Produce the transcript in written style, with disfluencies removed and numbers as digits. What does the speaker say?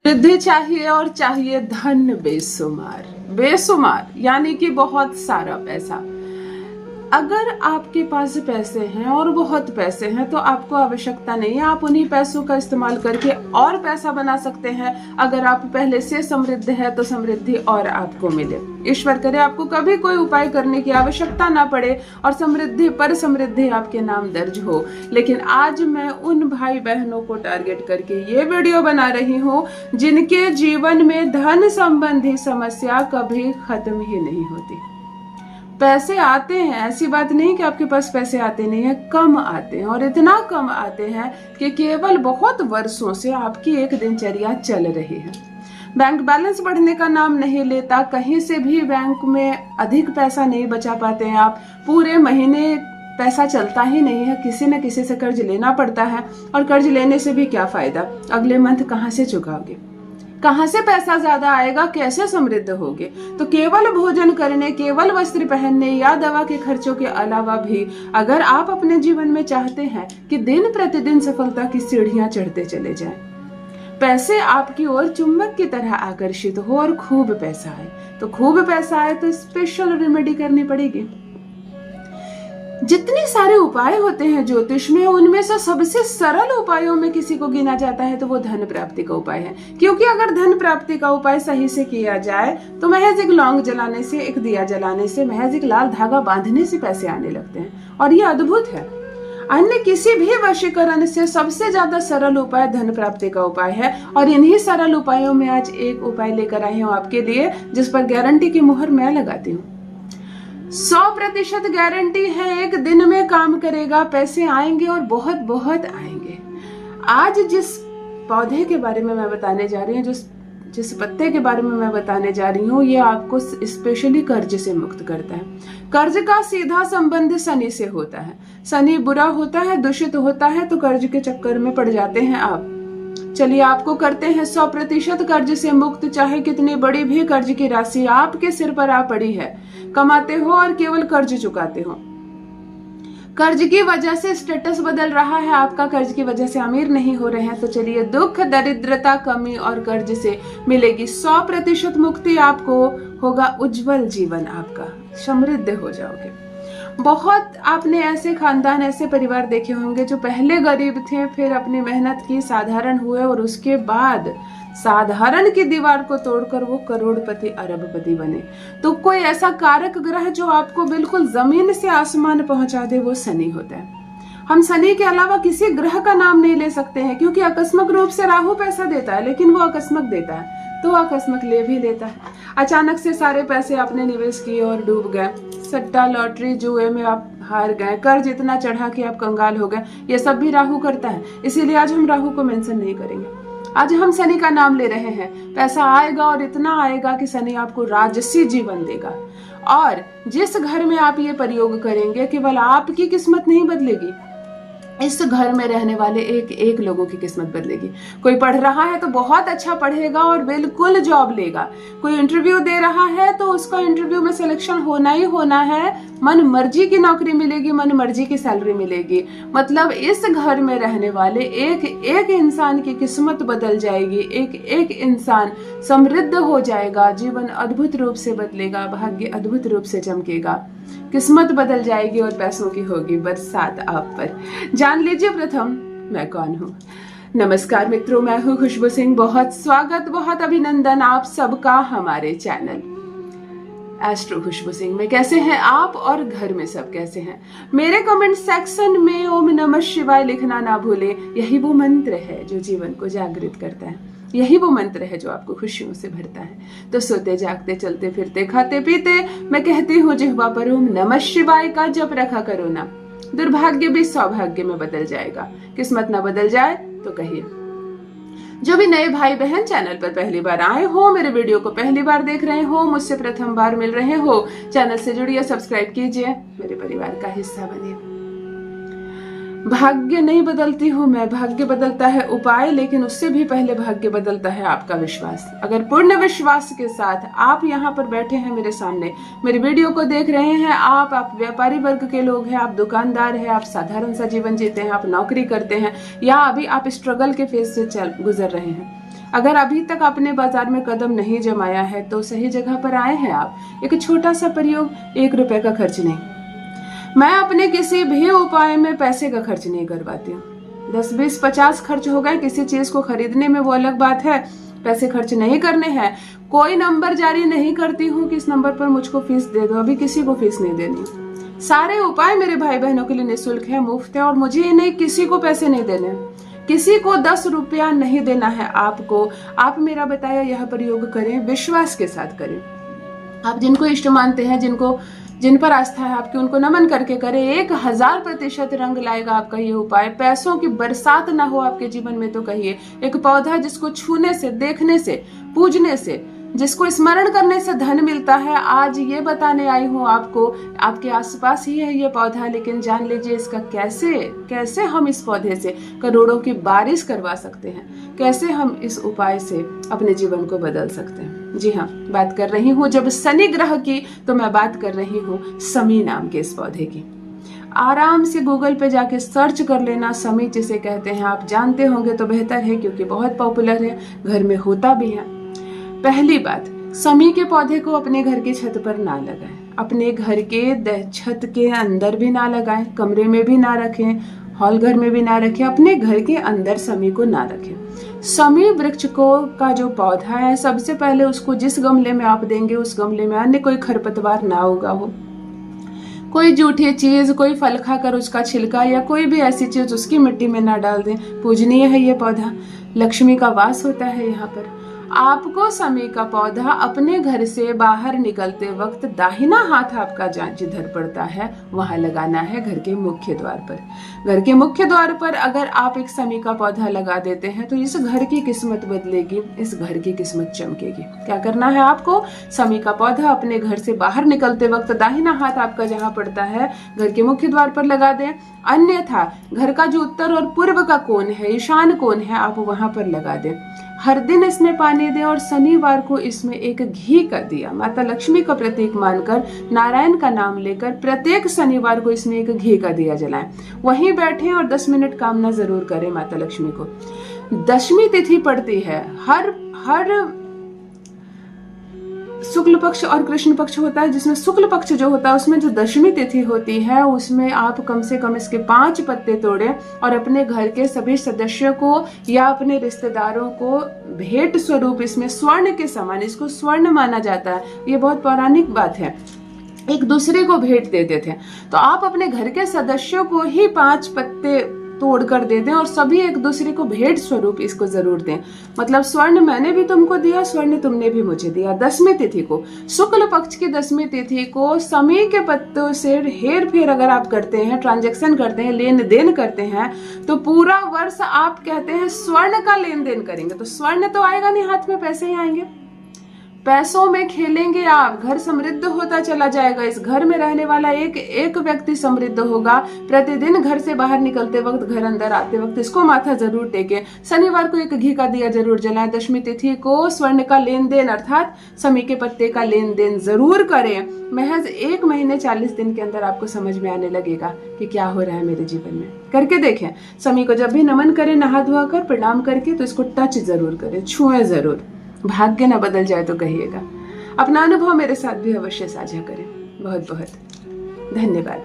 रिद्धि चाहिए और चाहिए धन बेशुमार। बेशुमार यानी कि बहुत सारा पैसा। अगर आपके पास पैसे हैं और बहुत पैसे हैं तो आपको आवश्यकता नहीं है, आप उन्हीं पैसों का इस्तेमाल करके और पैसा बना सकते हैं। अगर आप पहले से समृद्ध है तो समृद्धि और आपको मिले। ईश्वर करे आपको कभी कोई उपाय करने की आवश्यकता ना पड़े और समृद्धि पर समृद्धि आपके नाम दर्ज हो। लेकिन आज मैं उन भाई बहनों को टारगेट करके ये वीडियो बना रही हूँ जिनके जीवन में धन संबंधी समस्या कभी खत्म ही नहीं होती। पैसे आते हैं, ऐसी बात नहीं कि आपके पास पैसे आते नहीं है, कम आते हैं और इतना कम आते हैं कि केवल बहुत वर्षों से आपकी एक दिनचर्या चल रही है। बैंक बैलेंस बढ़ने का नाम नहीं लेता, कहीं से भी बैंक में अधिक पैसा नहीं बचा पाते हैं आप, पूरे महीने पैसा चलता ही नहीं है, किसी न किसी से कर्ज लेना पड़ता है और कर्ज लेने से भी क्या फायदा, अगले मंथ कहाँ से चुकाओगे, कहां से पैसा ज्यादा आएगा, कैसे समृद्ध होगे। तो केवल भोजन करने, केवल वस्त्र पहनने या दवा के खर्चों के अलावा भी अगर आप अपने जीवन में चाहते हैं कि दिन प्रतिदिन सफलता की सीढ़ियां चढ़ते चले जाएं, पैसे आपकी ओर चुंबक की तरह आकर्षित हो और खूब पैसा आए, तो खूब पैसा आए तो स्पेशल रेमेडी करनी पड़ेगी। जितने सारे उपाय होते हैं ज्योतिष में, उनमें से सबसे सरल उपायों में किसी को गिना जाता है तो वो धन प्राप्ति का उपाय है। क्योंकि अगर धन प्राप्ति का उपाय सही से किया जाए तो महज एक लौंग जलाने से, एक दिया जलाने से, महज एक लाल धागा बांधने से पैसे आने लगते हैं और ये अद्भुत है। अन्य किसी भी वशीकरण से सबसे ज्यादा सरल उपाय धन प्राप्ति का उपाय है और इन्हीं सरल उपायों में आज एक उपाय लेकर आई हूँ आपके लिए जिस पर गारंटी की मुहर मैं लगाती हूँ। 100% गारंटी है, एक दिन में काम करेगा, पैसे आएंगे और बहुत बहुत आएंगे। आज जिस पौधे के बारे में मैं बताने जा रही हूँ, जिस पत्ते के बारे में मैं बताने जा रही हूँ, ये आपको स्पेशली कर्ज से मुक्त करता है। कर्ज का सीधा संबंध शनि से होता है। शनि बुरा होता है, दूषित होता है तो कर्ज के चक्कर में पड़ जाते हैं आप। चलिए आपको करते हैं 100% कर्ज से मुक्त। चाहे कितनी बड़ी भी कर्ज की राशि आपके सिर पर आ पड़ी है, कमाते हो और केवल कर्ज चुकाते हो, कर्ज की वजह से स्टेटस बदल रहा है आपका, कर्ज की वजह से अमीर नहीं हो रहे हैं, तो चलिए दुख, दरिद्रता, कमी और कर्ज से मिलेगी 100% मुक्ति। आपको होगा उज्जवल जीवन, आपका समृद्ध हो जाओगे। बहुत आपने ऐसे खानदान, ऐसे परिवार देखे होंगे जो पहले गरीब थे, फिर अपनी मेहनत की, साधारण हुए और उसके बाद साधारण की दीवार को तोड़कर वो करोड़पति, अरबपति बने। तो कोई ऐसा कारक ग्रह जो आपको बिल्कुल जमीन से आसमान पहुंचा दे वो शनि होता है। हम शनि के अलावा किसी ग्रह का नाम नहीं ले सकते हैं क्योंकि आकस्मिक रूप से राहु पैसा देता है, लेकिन वो आकस्मिक देता है तो आकस्मिक ले भी लेता है। अचानक से सारे पैसे आपने निवेश किए और डूब गए, सट्टा, लॉटरी, जुए में आप हार गए, कर्ज इतना चढ़ा कि आप कंगाल हो गए, ये सब भी राहु करता है। इसीलिए आज हम राहु को मेंशन नहीं करेंगे, आज हम शनि का नाम ले रहे हैं। पैसा आएगा और इतना आएगा कि शनि आपको राजसी जीवन देगा और जिस घर में आप ये प्रयोग करेंगे केवल आपकी किस्मत नहीं बदलेगी, इस घर में रहने वाले एक एक लोगों की किस्मत बदलेगी। कोई पढ़ रहा है तो बहुत अच्छा पढ़ेगा और बिल्कुल जॉब लेगा, कोई इंटरव्यू दे रहा है तो उसका इंटरव्यू में सिलेक्शन होना ही होना है, मन मर्जी की नौकरी मिलेगी, मन मर्जी की सैलरी मिलेगी। मतलब इस घर में रहने वाले एक एक इंसान की किस्मत बदल जाएगी, एक एक इंसान समृद्ध हो जाएगा, जीवन अद्भुत रूप से बदलेगा, भाग्य अद्भुत रूप से चमकेगा, किस्मत बदल जाएगी और पैसों की होगी बरसात आप पर। जान लीजिए प्रथम मैं कौन हूँ। नमस्कार मित्रों, मैं हूँ खुशबू सिंह। बहुत स्वागत, बहुत अभिनंदन आप सबका हमारे चैनल एस्ट्रो खुशबू सिंह में। कैसे हैं आप और घर में सब कैसे हैं? मेरे कमेंट सेक्शन में ओम नमः शिवाय लिखना ना भूलें। यही वो मंत्र है जो जीवन को जागृत करता है, यही वो मंत्र है जो आपको खुशियों से भरता है। तो सोते जागते, चलते फिरते, खाते पीते मैं कहती हूँ जिह्वा पर ओम नमः शिवाय का जप रखा करो ना। दुर्भाग्य भी सौभाग्य में बदल जाएगा, किस्मत ना बदल जाए तो कहिए। जो भी नए भाई बहन चैनल पर पहली बार आए हो, मेरे वीडियो को पहली बार देख रहे हो, मुझसे प्रथम बार मिल रहे हो, चैनल से जुड़िए, सब्सक्राइब कीजिए, मेरे परिवार का हिस्सा बनिए। भाग्य नहीं बदलती हूँ मैं, भाग्य बदलता है उपाय, लेकिन उससे भी पहले भाग्य बदलता है आपका विश्वास। अगर पूर्ण विश्वास के साथ आप यहाँ पर बैठे हैं मेरे सामने, मेरी वीडियो को देख रहे हैं, आप व्यापारी वर्ग के लोग हैं, आप दुकानदार हैं, आप साधारण सा जीवन जीते हैं, आप नौकरी करते हैं या अभी आप स्ट्रगल के फेज से गुजर रहे हैं, अगर अभी तक आपने बाजार में कदम नहीं जमाया है तो सही जगह पर आए हैं आप। एक छोटा सा प्रयोग, 1 रुपए का खर्च नहीं। मैं अपने किसी भी उपाय में पैसे का खर्च नहीं करवाती हूँ। 10, 20, 50 खर्च हो गए किसी चीज को खरीदने में, वो अलग बात है, पैसे खर्च नहीं करने हैं। कोई नंबर जारी नहीं करती हूँ कि इस नंबर पर मुझको फीस दे दो, अभी किसी को फीस नहीं देनी। सारे उपाय मेरे भाई बहनों के लिए निःशुल्क है, मुफ्त है, और मुझे इन्हें किसी को पैसे नहीं देने, किसी को 10 रुपया नहीं देना है आपको। आप मेरा बताया यह प्रयोग करें, विश्वास के साथ करें। आप जिनको इष्ट मानते हैं, जिन पर आस्था है आपकी, उनको नमन करके करें। 1000% रंग लाएगा आपका ये उपाय। पैसों की बरसात ना हो आपके जीवन में तो कहिए। एक पौधा जिसको छूने से, देखने से, पूजने से, जिसको स्मरण करने से धन मिलता है, आज ये बताने आई हूँ आपको। आपके आसपास ही है ये पौधा, लेकिन जान लीजिए इसका कैसे हम इस पौधे से करोड़ों की बारिश करवा सकते हैं, कैसे हम इस उपाय से अपने जीवन को बदल सकते हैं। जी हाँ, बात कर रही हूँ जब शनि ग्रह की, तो मैं बात कर रही हूँ समी नाम के इस पौधे की। आराम से गूगल पे जाके सर्च कर लेना, समी जिसे कहते हैं। आप जानते होंगे तो बेहतर है, क्योंकि बहुत पॉपुलर है, घर में होता भी है। पहली बात, समी के पौधे को अपने घर की छत पर ना लगाएं, अपने घर के छत के अंदर भी ना लगाएं, कमरे में भी ना रखें, हॉल घर में भी ना रखें, अपने घर के अंदर समी को ना रखें। समी वृक्ष का जो पौधा है, सबसे पहले उसको जिस गमले में आप देंगे, उस गमले में अन्य कोई खरपतवार ना उगा हो, कोई जूठी चीज, कोई फल खाकर उसका छिलका या कोई भी ऐसी चीज उसकी मिट्टी में ना डाल दें। पूजनीय है ये पौधा, लक्ष्मी का वास होता है यहाँ पर। आपको समी का पौधा अपने घर से बाहर निकलते वक्त दाहिना हाथ आपका जिधर पड़ता है वहां लगाना है, घर के मुख्य द्वार पर। घर के मुख्य द्वार पर अगर आप एक समी का पौधा लगा देते हैं तो इस घर की किस्मत बदलेगी, इस घर की किस्मत चमकेगी। क्या करना है आपको? समी का पौधा अपने घर से बाहर निकलते वक्त दाहिना हाथ आपका जहां पड़ता है घर के मुख्य द्वार पर लगा दें। अन्यथा घर का जो उत्तर और पूर्व का कोण है, ईशान कोण है, आप वहां पर लगा दें। हर दिन इसमें पानी दें और शनिवार को इसमें एक घी का दिया, माता लक्ष्मी का प्रतीक मानकर, नारायण का नाम लेकर प्रत्येक शनिवार को इसमें एक घी का दिया जलाएं। वहीं बैठें और 10 मिनट कामना जरूर करें माता लक्ष्मी को। दशमी तिथि पड़ती है, हर शुक्ल पक्ष और कृष्ण पक्ष होता है, जिसमें शुक्ल पक्ष जो होता है उसमें जो दशमी तिथि होती है, उसमें आप कम से कम इसके 5 पत्ते तोड़ें और अपने घर के सभी सदस्यों को या अपने रिश्तेदारों को भेंट स्वरूप, इसमें स्वर्ण के समान, इसको स्वर्ण माना जाता है, ये बहुत पौराणिक बात है, एक दूसरे को भेंट देते थे। तो आप अपने घर के सदस्यों को ही 5 पत्ते तोड़ कर दे दें और सभी एक दूसरे को भेंट स्वरूप इसको जरूर दें। मतलब स्वर्ण मैंने भी तुमको दिया, स्वर्ण तुमने भी मुझे दिया। 10वीं तिथि को, शुक्ल पक्ष की 10वीं तिथि को समी के पत्तों से हेर फेर अगर आप करते हैं, ट्रांजैक्शन करते हैं, लेन देन करते हैं, तो पूरा वर्ष आप कहते हैं स्वर्ण का लेन देन करेंगे। तो स्वर्ण तो आएगा नहीं हाथ में, पैसे ही आएंगे। पैसों में खेलेंगे आप, घर समृद्ध होता चला जाएगा। इस घर में रहने वाला एक व्यक्ति समृद्ध होगा। प्रतिदिन घर से बाहर निकलते वक्त, घर अंदर आते वक्त इसको माथा जरूर टेके। शनिवार को एक घी का दिया जरूर जलाएं। 10वीं तिथि को स्वर्ण का लेन देन अर्थात समी के पत्ते का लेन देन जरूर करें। महज 1 महीने 40 दिन के अंदर आपको समझ में आने लगेगा कि क्या हो रहा है मेरे जीवन में। करके देखें। समी को जब भी नमन करें, नहा धोआ कर प्रणाम करके, तो इसको टच जरूर करें, छुएं जरूर। भाग्य न बदल जाए तो कहिएगा। अपना अनुभव मेरे साथ भी अवश्य साझा करें। बहुत बहुत धन्यवाद।